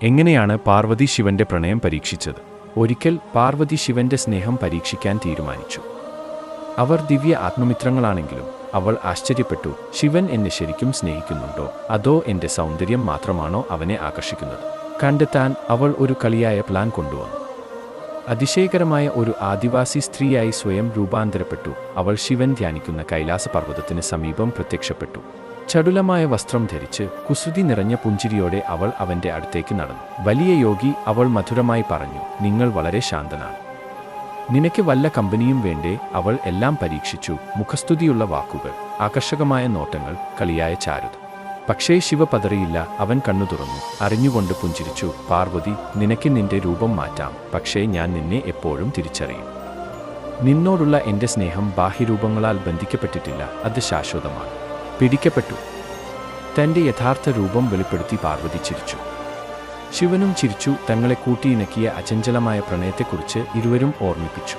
എങ്ങനെയാണ് പാർവതി ശിവന്റെ പ്രണയം പരീക്ഷിച്ചത്? ഒരിക്കൽ പാർവതി ശിവന്റെ സ്നേഹം പരീക്ഷിക്കാൻ തീരുമാനിച്ചു. അവർ ദിവ്യ ആത്മമിത്രങ്ങളാണെങ്കിലും അവൾ ആശ്ചര്യപ്പെട്ടു. ശിവൻ എന്നെ ശരിക്കും സ്നേഹിക്കുന്നുണ്ടോ, അതോ എൻ്റെ സൗന്ദര്യം മാത്രമാണോ അവനെ ആകർഷിക്കുന്നത്? കണ്ടെത്താൻ അവൾ ഒരു കളിയായ പ്ലാൻ കൊണ്ടുവന്നു. അതിശയകരമായ ഒരു ആദിവാസി സ്ത്രീയായി സ്വയം രൂപാന്തരപ്പെട്ടു. അവൾ ശിവൻ ധ്യാനിക്കുന്ന കൈലാസ പർവ്വതത്തിന് സമീപം പ്രത്യക്ഷപ്പെട്ടു. ചടുലമായ വസ്ത്രം ധരിച്ച് കുസൃതി നിറഞ്ഞ പുഞ്ചിരിയോടെ അവൾ അവൻ്റെ അടുത്തേക്ക് നടന്നു. വലിയ യോഗി, അവൾ മധുരമായി പറഞ്ഞു, നിങ്ങൾ വളരെ ശാന്തനാണ്. നിനക്ക് വല്ല കമ്പനിയും വേണ്ടേ? അവൾ എല്ലാം പരീക്ഷിച്ചു. മുഖസ്തുതിയുള്ള വാക്കുകൾ, ആകർഷകമായ നോട്ടങ്ങൾ, കളിയായ ചാരുത. പക്ഷേ ശിവ പതറിയില്ല. അവൻ കണ്ണു തുറന്നു, അറിഞ്ഞുകൊണ്ട് പുഞ്ചിരിച്ചു. പാർവതി, നിനക്ക് നിന്റെ രൂപം മാറ്റാം, പക്ഷേ ഞാൻ നിന്നെ എപ്പോഴും തിരിച്ചറിയും. നിന്നോടുള്ള എൻ്റെ സ്നേഹം ബാഹ്യരൂപങ്ങളാൽ ബന്ധിക്കപ്പെട്ടിട്ടില്ല, അത് ശാശ്വതമാണ്. പിടിക്കപ്പെട്ടു. തൻ്റെ യഥാർത്ഥ രൂപം വെളിപ്പെടുത്തി പാർവതി ചിരിച്ചു. ശിവനും ചിരിച്ചു. തങ്ങളെ കൂട്ടിയിണക്കിയ അചഞ്ചലമായ പ്രണയത്തെക്കുറിച്ച് ഇരുവരും ഓർമ്മിപ്പിച്ചു.